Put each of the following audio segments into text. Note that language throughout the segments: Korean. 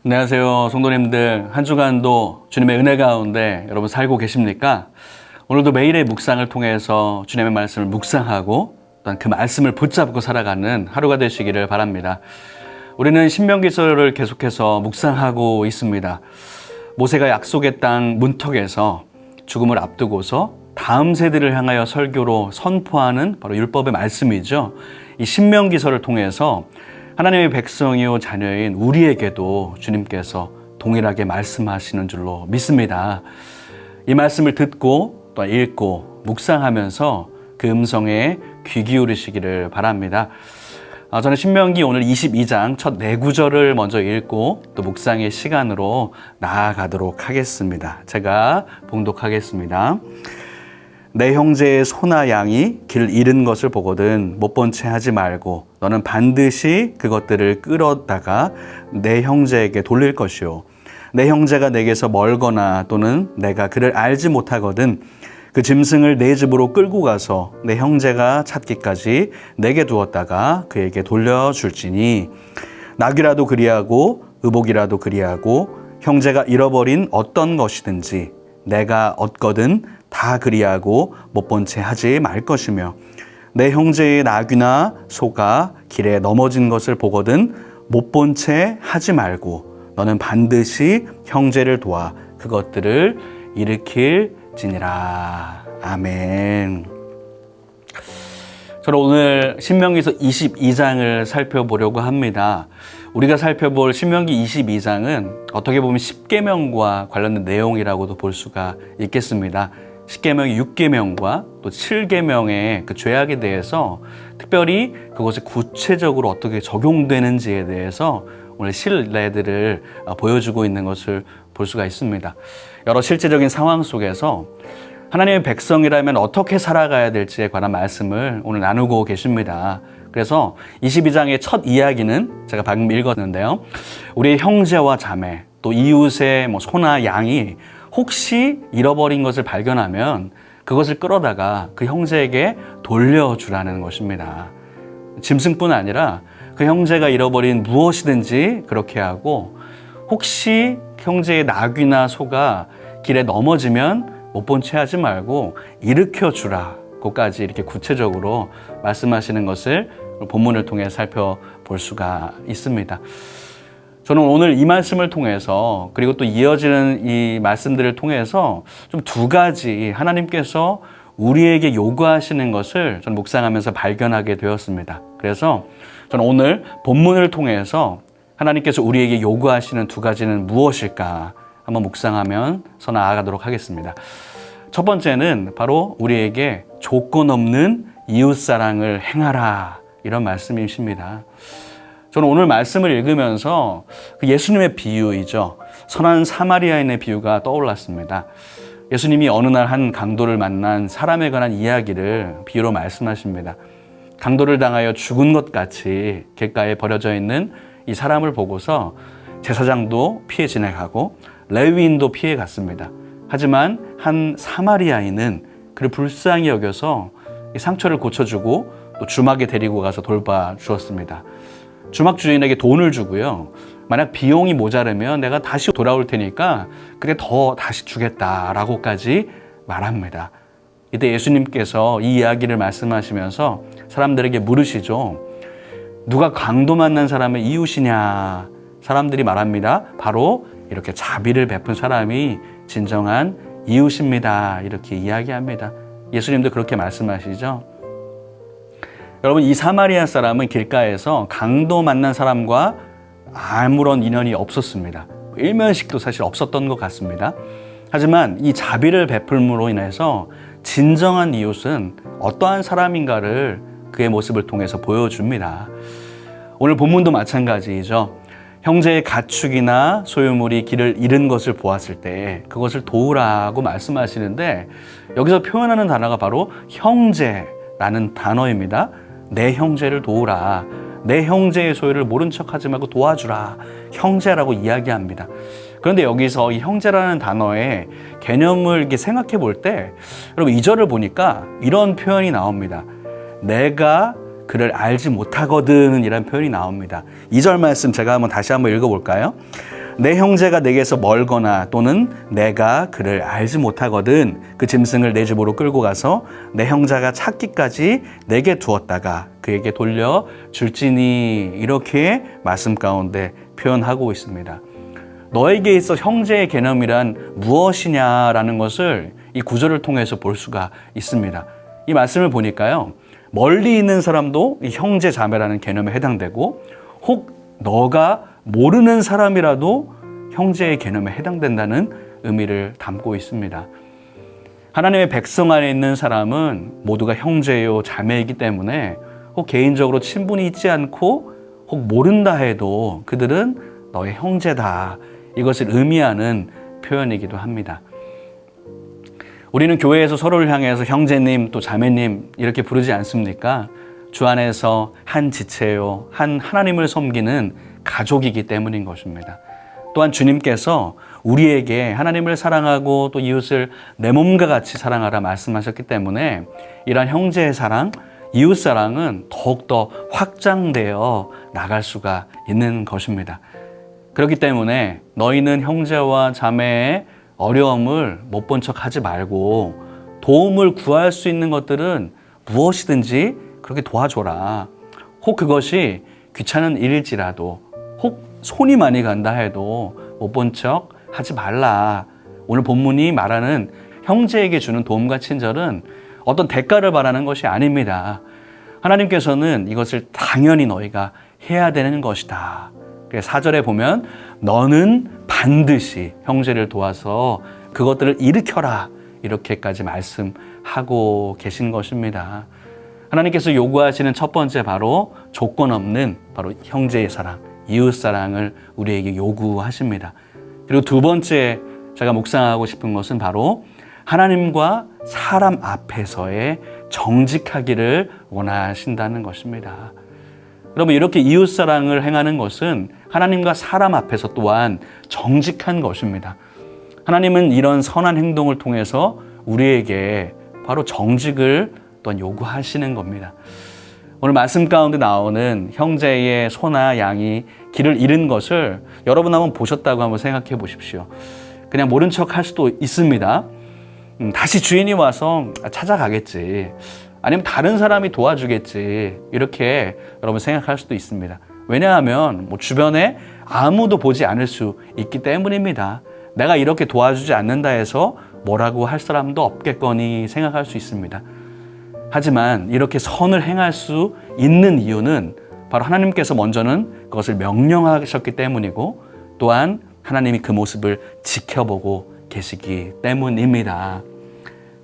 안녕하세요, 성도님들. 한 주간도 주님의 은혜 가운데 여러분 살고 계십니까? 오늘도 매일의 묵상을 통해서 주님의 말씀을 묵상하고 또한 그 말씀을 붙잡고 살아가는 하루가 되시기를 바랍니다. 우리는 신명기서를 계속해서 묵상하고 있습니다. 모세가 약속의 땅 문턱에서 죽음을 앞두고서 다음 세대를 향하여 설교로 선포하는 바로 율법의 말씀이죠. 이 신명기서를 통해서 하나님의 백성이요 자녀인 우리에게도 주님께서 동일하게 말씀하시는 줄로 믿습니다. 이 말씀을 듣고 또 읽고 묵상하면서 그 음성에 귀 기울이시기를 바랍니다. 저는 신명기 오늘 22장 첫 4구절을 먼저 읽고 또 묵상의 시간으로 나아가도록 하겠습니다. 제가 봉독하겠습니다. 내 형제의 소나 양이 길 잃은 것을 보거든 못 본 채 하지 말고 너는 반드시 그것들을 끌어다가 내 형제에게 돌릴 것이요. 내 형제가 내게서 멀거나 또는 내가 그를 알지 못하거든 그 짐승을 내 집으로 끌고 가서 내 형제가 찾기까지 내게 두었다가 그에게 돌려줄지니 낙이라도 그리하고 의복이라도 그리하고 형제가 잃어버린 어떤 것이든지 내가 얻거든 다 그리하고 못 본 채 하지 말 것이며 내 형제의 나귀나 소가 길에 넘어진 것을 보거든 못 본 채 하지 말고 너는 반드시 형제를 도와 그것들을 일으킬지니라. 아멘. 저는 오늘 신명기서 22장을 살펴보려고 합니다. 우리가 살펴볼 신명기 22장은 어떻게 보면 10계명과 관련된 내용이라고도 볼 수가 있겠습니다. 10계명의 6계명과 또 7계명의 그 죄악에 대해서 특별히 그것이 구체적으로 어떻게 적용되는지에 대해서 오늘 실내들을 보여주고 있는 것을 볼 수가 있습니다. 여러 실제적인 상황 속에서 하나님의 백성이라면 어떻게 살아가야 될지에 관한 말씀을 오늘 나누고 계십니다. 그래서 22장의 첫 이야기는 제가 방금 읽었는데요. 우리의 형제와 자매, 또 이웃의 소나 양이 혹시 잃어버린 것을 발견하면 그것을 끌어다가 그 형제에게 돌려주라는 것입니다. 짐승뿐 아니라 그 형제가 잃어버린 무엇이든지 그렇게 하고 혹시 형제의 나귀나 소가 길에 넘어지면 못 본 채 하지 말고 일으켜주라. 그까지 이렇게 구체적으로 말씀하시는 것을 본문을 통해 살펴볼 수가 있습니다. 저는 오늘 이 말씀을 통해서 그리고 또 이어지는 이 말씀들을 통해서 좀 두 가지 하나님께서 우리에게 요구하시는 것을 저는 묵상하면서 발견하게 되었습니다. 그래서 저는 오늘 본문을 통해서 하나님께서 우리에게 요구하시는 두 가지는 무엇일까 한번 묵상하면서 나아가도록 하겠습니다. 첫 번째는 바로 우리에게 조건 없는 이웃사랑을 행하라 이런 말씀이십니다. 저는 오늘 말씀을 읽으면서 예수님의 비유이죠. 선한 사마리아인의 비유가 떠올랐습니다. 예수님이 어느 날 한 강도를 만난 사람에 관한 이야기를 비유로 말씀하십니다. 강도를 당하여 죽은 것 같이 길가에 버려져 있는 이 사람을 보고서 제사장도 피해 지나가고 레위인도 피해 갔습니다. 하지만 한 사마리아인은 그를 불쌍히 여겨서 이 상처를 고쳐주고 또 주막에 데리고 가서 돌봐주었습니다. 주막 주인에게 돈을 주고요. 만약 비용이 모자르면 내가 다시 돌아올 테니까 그때 더 다시 주겠다라고까지 말합니다. 이때 예수님께서 이 이야기를 말씀하시면서 사람들에게 물으시죠. 누가 강도 만난 사람의 이웃이냐? 사람들이 말합니다. 바로 이렇게 자비를 베푼 사람이 진정한 이웃입니다. 이렇게 이야기합니다. 예수님도 그렇게 말씀하시죠. 여러분, 이 사마리아 사람은 길가에서 강도 만난 사람과 아무런 인연이 없었습니다. 일면식도 사실 없었던 것 같습니다. 하지만 이 자비를 베풀므로 인해서 진정한 이웃은 어떠한 사람인가를 그의 모습을 통해서 보여줍니다. 오늘 본문도 마찬가지이죠. 형제의 가축이나 소유물이 길을 잃은 것을 보았을 때 그것을 도우라고 말씀하시는데 여기서 표현하는 단어가 바로 형제라는 단어입니다. 내 형제를 도우라. 내 형제의 소유를 모른 척하지 말고 도와주라. 형제라고 이야기합니다. 그런데 여기서 이 형제라는 단어의 개념을 이렇게 생각해 볼 때 여러분 2절을 보니까 이런 표현이 나옵니다. 내가 그를 알지 못하거든 이라는 표현이 나옵니다. 2절 말씀 제가 다시 한번 읽어볼까요? 내 형제가 내게서 멀거나 또는 내가 그를 알지 못하거든 그 짐승을 내 집으로 끌고 가서 내 형제가 찾기까지 내게 두었다가 그에게 돌려 줄지니 이렇게 말씀 가운데 표현하고 있습니다. 너에게 있어 형제의 개념이란 무엇이냐라는 것을 이 구절을 통해서 볼 수가 있습니다. 이 말씀을 보니까요, 멀리 있는 사람도 이 형제 자매라는 개념에 해당되고 혹 너가 모르는 사람이라도 형제의 개념에 해당된다는 의미를 담고 있습니다. 하나님의 백성 안에 있는 사람은 모두가 형제요 자매이기 때문에 혹 개인적으로 친분이 있지 않고 혹 모른다 해도 그들은 너의 형제다, 이것을 의미하는 표현이기도 합니다. 우리는 교회에서 서로를 향해서 형제님 또 자매님 이렇게 부르지 않습니까? 주 안에서 한 지체요, 한 하나님을 섬기는 가족이기 때문인 것입니다. 또한 주님께서 우리에게 하나님을 사랑하고 또 이웃을 내 몸과 같이 사랑하라 말씀하셨기 때문에 이러한 형제의 사랑, 이웃 사랑은 더욱더 확장되어 나갈 수가 있는 것입니다. 그렇기 때문에 너희는 형제와 자매의 어려움을 못 본 척 하지 말고 도움을 구할 수 있는 것들은 무엇이든지 그렇게 도와줘라. 혹 그것이 귀찮은 일일지라도 혹 손이 많이 간다 해도 못 본 척 하지 말라. 오늘 본문이 말하는 형제에게 주는 도움과 친절은 어떤 대가를 바라는 것이 아닙니다. 하나님께서는 이것을 당연히 너희가 해야 되는 것이다. 4절에 보면 너는 반드시 형제를 도와서 그것들을 일으켜라, 이렇게까지 말씀하고 계신 것입니다. 하나님께서 요구하시는 첫 번째 바로 조건 없는 바로 형제의 사랑, 이웃 사랑을 우리에게 요구하십니다. 그리고 두 번째 제가 묵상하고 싶은 것은 바로 하나님과 사람 앞에서의 정직하기를 원하신다는 것입니다. 여러분, 이렇게 이웃 사랑을 행하는 것은 하나님과 사람 앞에서 또한 정직한 것입니다. 하나님은 이런 선한 행동을 통해서 우리에게 바로 정직을 또한 요구하시는 겁니다. 오늘 말씀 가운데 나오는 형제의 소나 양이 길을 잃은 것을 여러분 한번 보셨다고 한번 생각해 보십시오. 그냥 모른 척 할 수도 있습니다. 다시 주인이 와서 찾아가겠지, 아니면 다른 사람이 도와주겠지, 이렇게 여러분 생각할 수도 있습니다. 왜냐하면 주변에 아무도 보지 않을 수 있기 때문입니다. 내가 이렇게 도와주지 않는다 해서 뭐라고 할 사람도 없겠거니 생각할 수 있습니다. 하지만 이렇게 선을 행할 수 있는 이유는 바로 하나님께서 먼저는 그것을 명령하셨기 때문이고 또한 하나님이 그 모습을 지켜보고 계시기 때문입니다.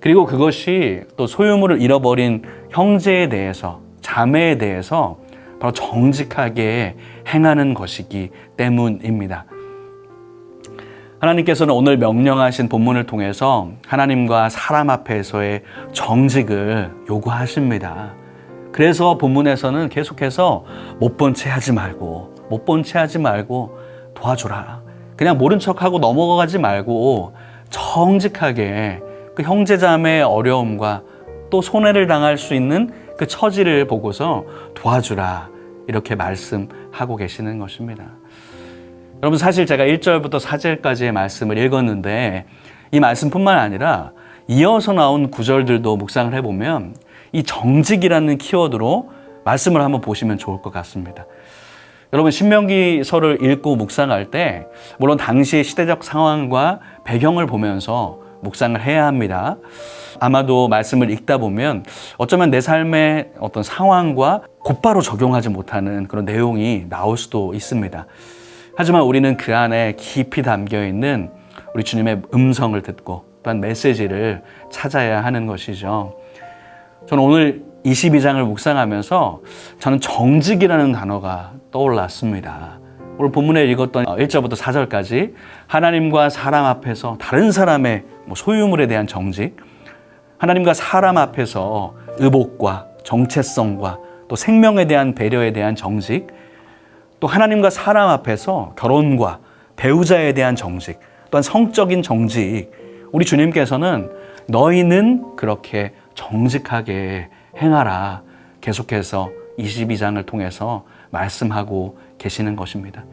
그리고 그것이 또 소유물을 잃어버린 형제에 대해서, 자매에 대해서 바로 정직하게 행하는 것이기 때문입니다. 하나님께서는 오늘 명령하신 본문을 통해서 하나님과 사람 앞에서의 정직을 요구하십니다. 그래서 본문에서는 계속해서 못 본 채 하지 말고 도와줘라. 그냥 모른 척하고 넘어가지 말고 정직하게 그 형제자매의 어려움과 또 손해를 당할 수 있는 그 처지를 보고서 도와주라, 이렇게 말씀하고 계시는 것입니다. 여러분, 사실 제가 1절부터 4절까지의 말씀을 읽었는데 이 말씀뿐만 아니라 이어서 나온 구절들도 묵상을 해보면 이 정직이라는 키워드로 말씀을 한번 보시면 좋을 것 같습니다. 여러분, 신명기서를 읽고 묵상할 때 물론 당시의 시대적 상황과 배경을 보면서 묵상을 해야 합니다. 아마도 말씀을 읽다 보면 어쩌면 내 삶의 어떤 상황과 곧바로 적용하지 못하는 그런 내용이 나올 수도 있습니다. 하지만 우리는 그 안에 깊이 담겨 있는 우리 주님의 음성을 듣고 또한 메시지를 찾아야 하는 것이죠. 저는 오늘 22장을 묵상하면서 저는 정직이라는 단어가 떠올랐습니다. 오늘 본문에 읽었던 1절부터 4절까지 하나님과 사람 앞에서 다른 사람의 소유물에 대한 정직, 하나님과 사람 앞에서 의복과 정체성과 또 생명에 대한 배려에 대한 정직, 또 하나님과 사람 앞에서 결혼과 배우자에 대한 정직, 또한 성적인 정직, 우리 주님께서는 너희는 그렇게 정직하게 행하라, 계속해서 22장을 통해서 말씀하고 계시는 것입니다.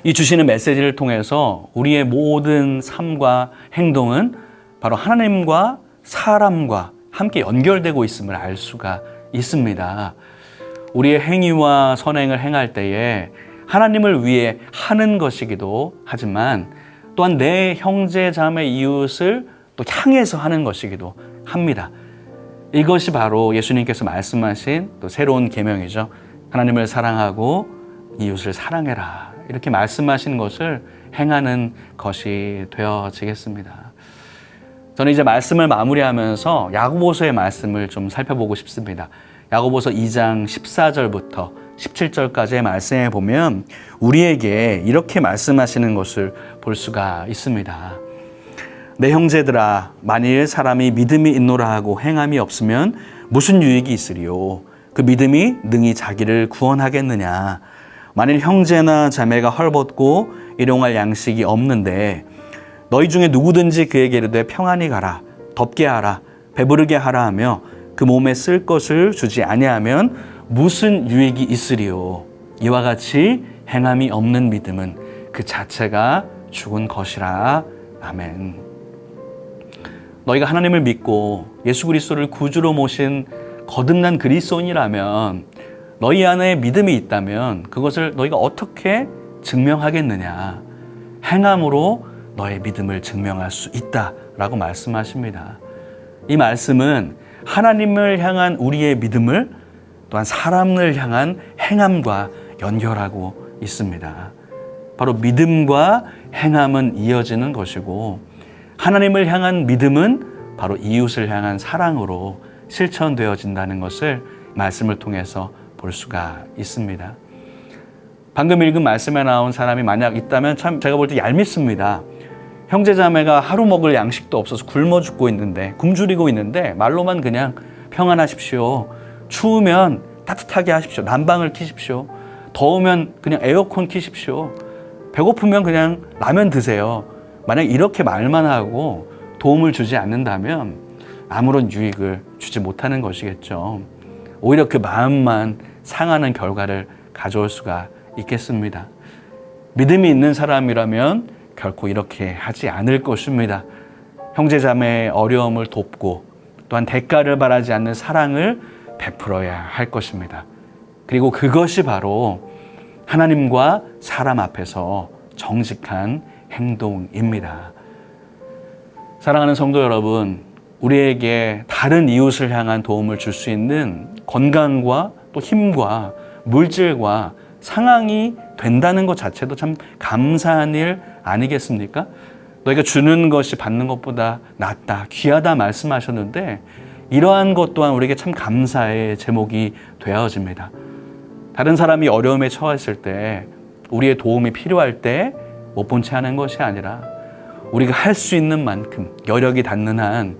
이 주시는 메시지를 통해서 우리의 모든 삶과 행동은 바로 하나님과 사람과 함께 연결되고 있음을 알 수가 있습니다. 우리의 행위와 선행을 행할 때에 하나님을 위해 하는 것이기도 하지만 또한 내 형제 자매 이웃을 또 향해서 하는 것이기도 합니다. 이것이 바로 예수님께서 말씀하신 또 새로운 계명이죠. 하나님을 사랑하고 이웃을 사랑해라. 이렇게 말씀하신 것을 행하는 것이 되어지겠습니다. 저는 이제 말씀을 마무리하면서 야고보서의 말씀을 좀 살펴보고 싶습니다. 야고보서 2장 14절부터 17절까지의 말씀에 보면 우리에게 이렇게 말씀하시는 것을 볼 수가 있습니다. 내 형제들아, 만일 사람이 믿음이 있노라 하고 행함이 없으면 무슨 유익이 있으리요? 그 믿음이 능히 자기를 구원하겠느냐? 만일 형제나 자매가 헐벗고 일용할 양식이 없는데 너희 중에 누구든지 그에게 이르되 평안히 가라, 덥게 하라, 배부르게 하라 하며 그 몸에 쓸 것을 주지 아니하면 무슨 유익이 있으리요? 이와 같이 행함이 없는 믿음은 그 자체가 죽은 것이라. 아멘. 너희가 하나님을 믿고 예수 그리스도를 구주로 모신 거듭난 그리스도인이라면 너희 안에 믿음이 있다면 그것을 너희가 어떻게 증명하겠느냐? 행함으로 너의 믿음을 증명할 수 있다라고 말씀하십니다. 이 말씀은 하나님을 향한 우리의 믿음을 또한 사람을 향한 행함과 연결하고 있습니다. 바로 믿음과 행함은 이어지는 것이고 하나님을 향한 믿음은 바로 이웃을 향한 사랑으로 실천되어진다는 것을 말씀을 통해서 볼 수가 있습니다. 방금 읽은 말씀에 나온 사람이 만약 있다면 참 제가 볼 때 얄밉습니다. 형제자매가 하루 먹을 양식도 없어서 굶어 죽고 있는데, 굶주리고 있는데 말로만 그냥 평안하십시오, 추우면 따뜻하게 하십시오, 난방을 켜십시오, 더우면 그냥 에어컨 켜십시오, 배고프면 그냥 라면 드세요. 만약 이렇게 말만 하고 도움을 주지 않는다면 아무런 유익을 주지 못하는 것이겠죠. 오히려 그 마음만 상하는 결과를 가져올 수가 있겠습니다. 믿음이 있는 사람이라면 결코 이렇게 하지 않을 것입니다. 형제자매의 어려움을 돕고 또한 대가를 바라지 않는 사랑을 베풀어야 할 것입니다. 그리고 그것이 바로 하나님과 사람 앞에서 정직한 행동입니다. 사랑하는 성도 여러분, 우리에게 다른 이웃을 향한 도움을 줄 수 있는 건강과 또 힘과 물질과 상황이 된다는 것 자체도 참 감사한 일 아니겠습니까? 너희가 주는 것이 받는 것보다 낫다, 귀하다 말씀하셨는데 이러한 것 또한 우리에게 참 감사의 제목이 되어집니다. 다른 사람이 어려움에 처했을 때, 우리의 도움이 필요할 때 못 본 채 하는 것이 아니라 우리가 할 수 있는 만큼 여력이 닿는 한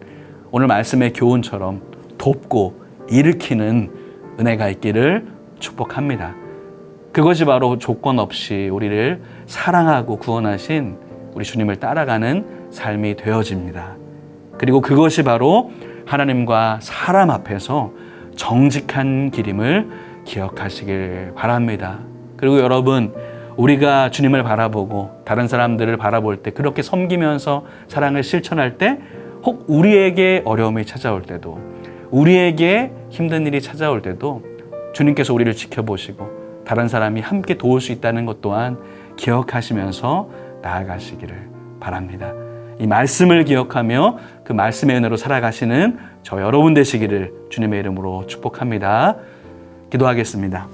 오늘 말씀의 교훈처럼 돕고 일으키는 은혜가 있기를 축복합니다. 그것이 바로 조건 없이 우리를 사랑하고 구원하신 우리 주님을 따라가는 삶이 되어집니다. 그리고 그것이 바로 하나님과 사람 앞에서 정직한 길임을 기억하시길 바랍니다. 그리고 여러분, 우리가 주님을 바라보고 다른 사람들을 바라볼 때, 그렇게 섬기면서 사랑을 실천할 때, 혹 우리에게 어려움이 찾아올 때도, 우리에게 힘든 일이 찾아올 때도 주님께서 우리를 지켜보시고 다른 사람이 함께 도울 수 있다는 것 또한 기억하시면서 나아가시기를 바랍니다. 이 말씀을 기억하며 그 말씀의 은혜로 살아가시는 저 여러분 되시기를 주님의 이름으로 축복합니다. 기도하겠습니다.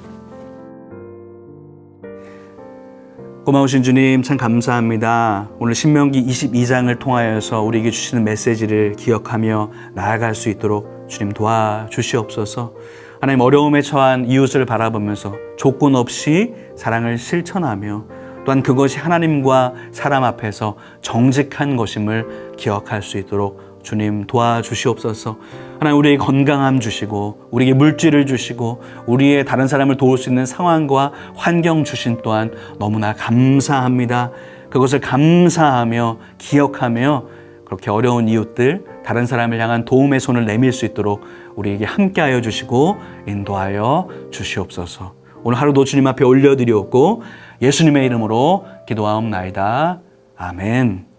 고마우신 주님, 참 감사합니다. 오늘 신명기 22장을 통하여서 우리에게 주시는 메시지를 기억하며 나아갈 수 있도록 주님 도와주시옵소서. 하나님, 어려움에 처한 이웃을 바라보면서 조건 없이 사랑을 실천하며 또한 그것이 하나님과 사람 앞에서 정직한 것임을 기억할 수 있도록 주님 도와주시옵소서. 하나님, 우리에게 건강함 주시고 우리에게 물질을 주시고 우리의 다른 사람을 도울 수 있는 상황과 환경 주신 또한 너무나 감사합니다. 그것을 감사하며 기억하며 그렇게 어려운 이웃들, 다른 사람을 향한 도움의 손을 내밀 수 있도록 우리에게 함께하여 주시고 인도하여 주시옵소서. 오늘 하루도 주님 앞에 올려드리옵고 예수님의 이름으로 기도하옵나이다. 아멘.